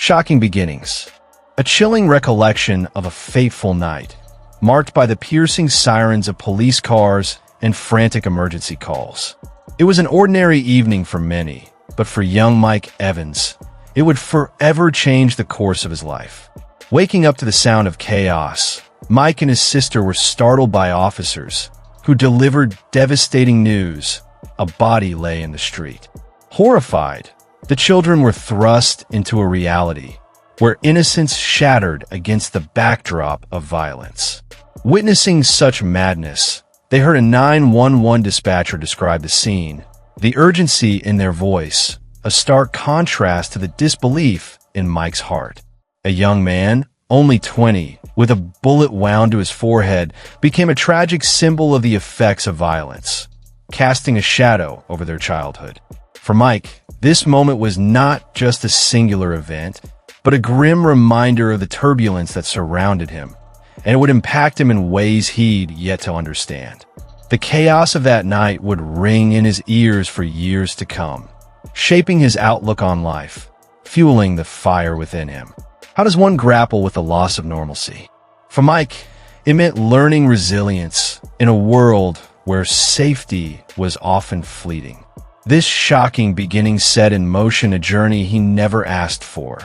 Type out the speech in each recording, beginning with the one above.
Shocking beginnings. A chilling recollection of a fateful night, marked by the piercing sirens of police cars and frantic emergency calls. It was an ordinary evening for many, but for young Mike Evans, it would forever change the course of his life. Waking up to the sound of chaos, Mike and his sister were startled by officers who delivered devastating news. A body lay in the street. Horrified, the children were thrust into a reality where innocence shattered against the backdrop of violence. Witnessing such madness, they heard a 911 dispatcher describe the scene, the urgency in their voice, a stark contrast to the disbelief in Mike's heart. A young man, only 20, with a bullet wound to his forehead, became a tragic symbol of the effects of violence, casting a shadow over their childhood. For Mike, this moment was not just a singular event, but a grim reminder of the turbulence that surrounded him, and it would impact him in ways he'd yet to understand. The chaos of that night would ring in his ears for years to come, shaping his outlook on life, fueling the fire within him. How does one grapple with the loss of normalcy? For Mike, it meant learning resilience in a world where safety was often fleeting. This shocking beginning set in motion a journey he never asked for,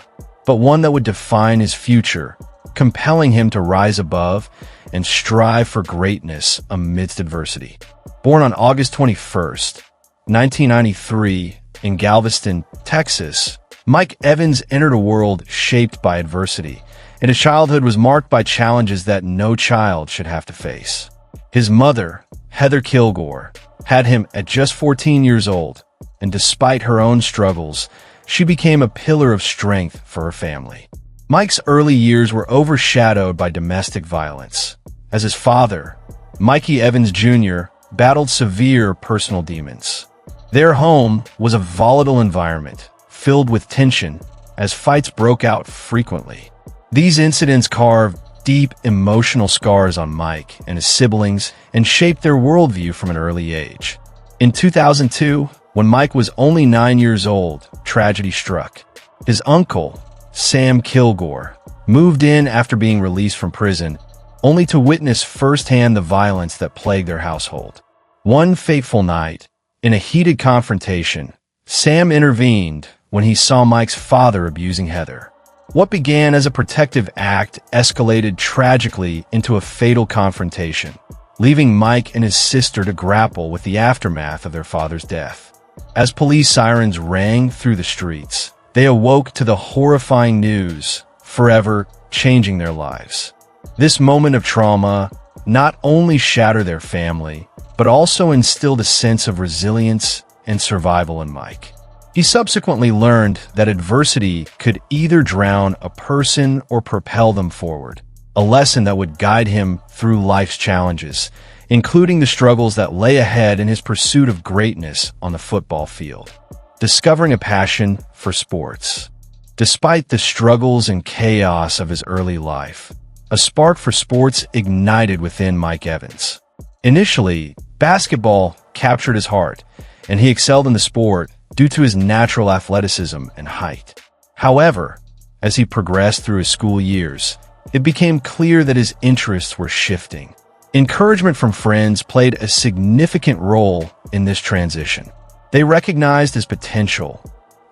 but one that would define his future, compelling him to rise above and strive for greatness amidst adversity. Born on August 21st, 1993, in Galveston, Texas, Mike Evans entered a world shaped by adversity, and his childhood was marked by challenges that no child should have to face. His mother, Heather Kilgore, had him at just 14 years old, and despite her own struggles, she became a pillar of strength for her family. Mike's early years were overshadowed by domestic violence, as his father, Mikey Evans Jr., battled severe personal demons. Their home was a volatile environment, filled with tension, as fights broke out frequently. These incidents carved deep emotional scars on Mike and his siblings and shaped their worldview from an early age. In 2002, when Mike was only 9 years old, tragedy struck. His uncle, Sam Kilgore, moved in after being released from prison, only to witness firsthand the violence that plagued their household. One fateful night, in a heated confrontation, Sam intervened when he saw Mike's father abusing Heather. What began as a protective act escalated tragically into a fatal confrontation, leaving Mike and his sister to grapple with the aftermath of their father's death. As police sirens rang through the streets, they awoke to the horrifying news, forever changing their lives. This moment of trauma not only shattered their family, but also instilled a sense of resilience and survival in Mike. He subsequently learned that adversity could either drown a person or propel them forward, a lesson that would guide him through life's challenges, including the struggles that lay ahead in his pursuit of greatness on the football field. Discovering a passion for sports. Despite the struggles and chaos of his early life, a spark for sports ignited within Mike Evans. Initially, basketball captured his heart, and he excelled in the sport due to his natural athleticism and height. However, as he progressed through his school years, it became clear that his interests were shifting. Encouragement from friends played a significant role in this transition. They recognized his potential,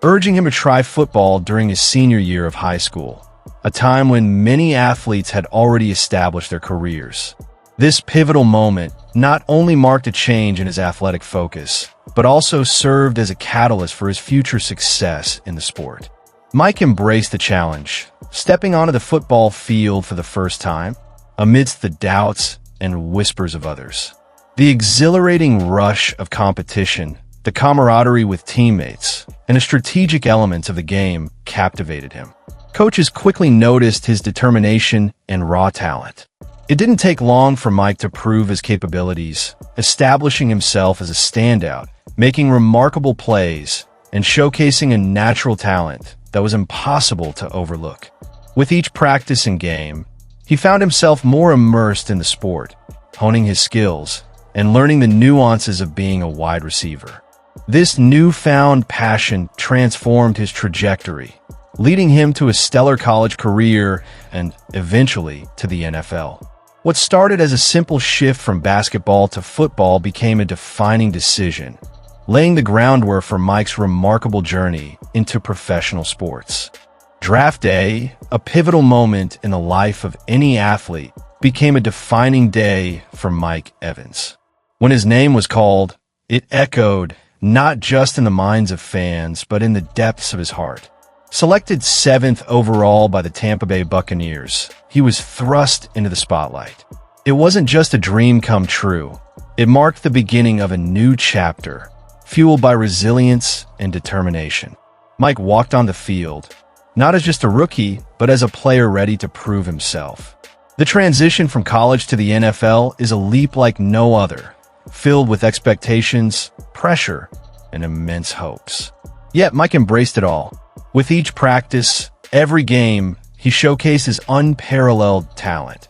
urging him to try football during his senior year of high school, a time when many athletes had already established their careers. This pivotal moment not only marked a change in his athletic focus, but also served as a catalyst for his future success in the sport. Mike embraced the challenge, stepping onto the football field for the first time, amidst the doubts and whispers of others. The exhilarating rush of competition, the camaraderie with teammates, and the strategic elements of the game captivated him. Coaches quickly noticed his determination and raw talent. It didn't take long for Mike to prove his capabilities, establishing himself as a standout, making remarkable plays, and showcasing a natural talent that was impossible to overlook. With each practice and game, he found himself more immersed in the sport, honing his skills and learning the nuances of being a wide receiver. This newfound passion transformed his trajectory, leading him to a stellar college career and, eventually, to the NFL. What started as a simple shift from basketball to football became a defining decision, laying the groundwork for Mike's remarkable journey into professional sports. Draft day, a pivotal moment in the life of any athlete, became a defining day for Mike Evans. When his name was called, it echoed not just in the minds of fans, but in the depths of his heart. Selected 7th overall by the Tampa Bay Buccaneers, he was thrust into the spotlight. It wasn't just a dream come true. It marked the beginning of a new chapter, fueled by resilience and determination. Mike walked on the field, not as just a rookie, but as a player ready to prove himself. The transition from college to the NFL is a leap like no other, filled with expectations, pressure, and immense hopes. Yet Mike embraced it all. With each practice, every game, he showcased his unparalleled talent,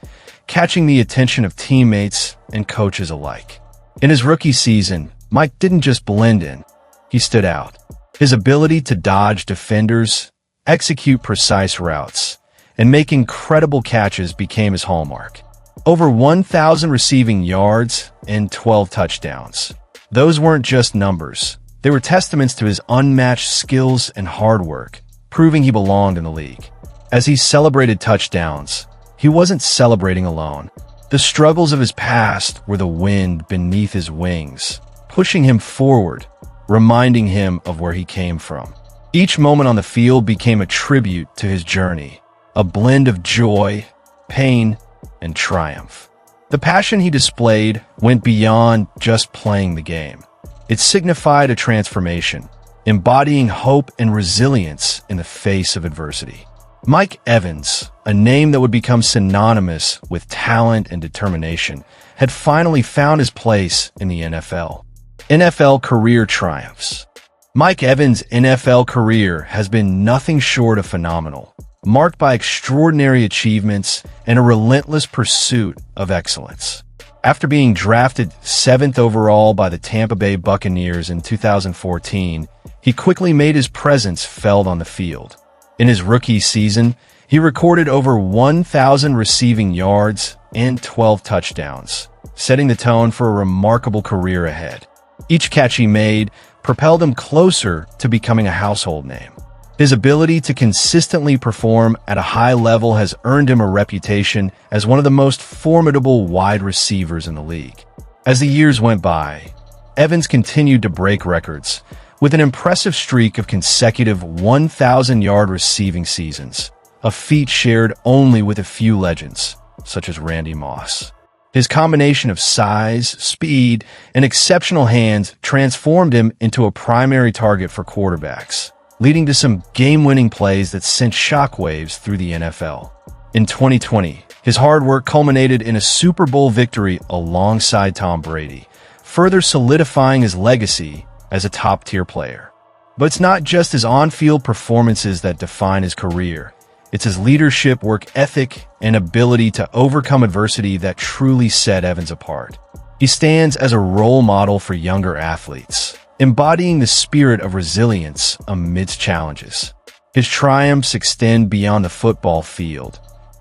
catching the attention of teammates and coaches alike. In his rookie season, Mike didn't just blend in, he stood out. His ability to dodge defenders, execute precise routes, and make incredible catches became his hallmark. Over 1,000 receiving yards and 12 touchdowns. Those weren't just numbers. They were testaments to his unmatched skills and hard work, proving he belonged in the league. As he celebrated touchdowns, he wasn't celebrating alone. The struggles of his past were the wind beneath his wings, pushing him forward, reminding him of where he came from. Each moment on the field became a tribute to his journey, a blend of joy, pain, and triumph. The passion he displayed went beyond just playing the game. It signified a transformation, embodying hope and resilience in the face of adversity. Mike Evans, a name that would become synonymous with talent and determination, had finally found his place in the NFL. NFL career triumphs. Mike Evans' NFL career has been nothing short of phenomenal, marked by extraordinary achievements and a relentless pursuit of excellence. After being drafted 7th overall by the Tampa Bay Buccaneers in 2014, he quickly made his presence felt on the field. In his rookie season, he recorded over 1,000 receiving yards and 12 touchdowns, setting the tone for a remarkable career ahead. Each catch he made propelled him closer to becoming a household name. His ability to consistently perform at a high level has earned him a reputation as one of the most formidable wide receivers in the league. As the years went by, Evans continued to break records, with an impressive streak of consecutive 1,000-yard receiving seasons, a feat shared only with a few legends, such as Randy Moss. His combination of size, speed, and exceptional hands transformed him into a primary target for quarterbacks, leading to some game-winning plays that sent shockwaves through the NFL. In 2020, his hard work culminated in a Super Bowl victory alongside Tom Brady, further solidifying his legacy as a top-tier player. But it's not just his on-field performances that define his career. It's his leadership, work ethic, and ability to overcome adversity that truly set Evans apart. He stands as a role model for younger athletes, embodying the spirit of resilience amidst challenges. His triumphs extend beyond the football field,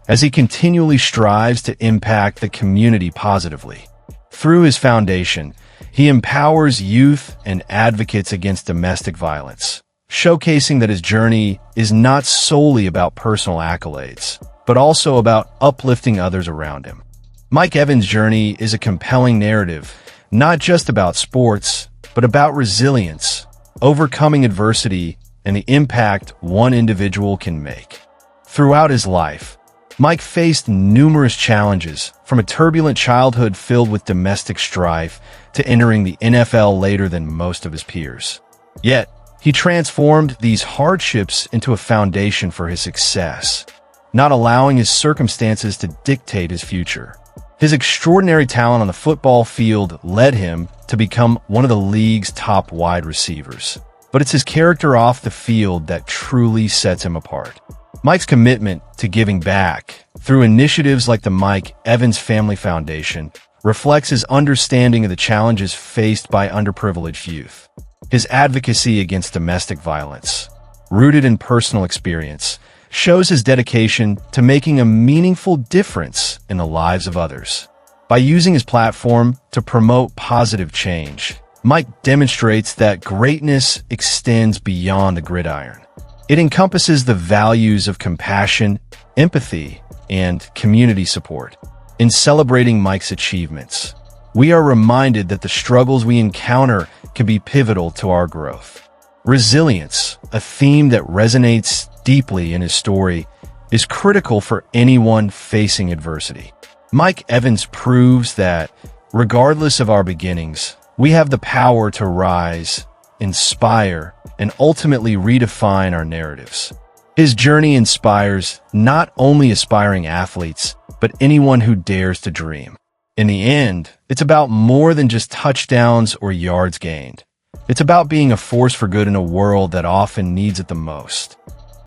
as he continually strives to impact the community positively. Through his foundation, he empowers youth and advocates against domestic violence, showcasing that his journey is not solely about personal accolades, but also about uplifting others around him. Mike Evans' journey is a compelling narrative, not just about sports, but about resilience, overcoming adversity, and the impact one individual can make. Throughout his life, Mike faced numerous challenges, from a turbulent childhood filled with domestic strife to entering the NFL later than most of his peers. Yet, he transformed these hardships into a foundation for his success, not allowing his circumstances to dictate his future. His extraordinary talent on the football field led him to become one of the league's top wide receivers. But it's his character off the field that truly sets him apart. Mike's commitment to giving back through initiatives like the Mike Evans Family Foundation reflects his understanding of the challenges faced by underprivileged youth. His advocacy against domestic violence, rooted in personal experience, shows his dedication to making a meaningful difference in the lives of others. By using his platform to promote positive change, Mike demonstrates that greatness extends beyond the gridiron. It encompasses the values of compassion, empathy, and community support. In celebrating Mike's achievements, we are reminded that the struggles we encounter can be pivotal to our growth. Resilience, a theme that resonates deeply in his story, is critical for anyone facing adversity. Mike Evans proves that, regardless of our beginnings, we have the power to rise, inspire, and ultimately redefine our narratives. His journey inspires not only aspiring athletes, but anyone who dares to dream. In the end, it's about more than just touchdowns or yards gained. It's about being a force for good in a world that often needs it the most.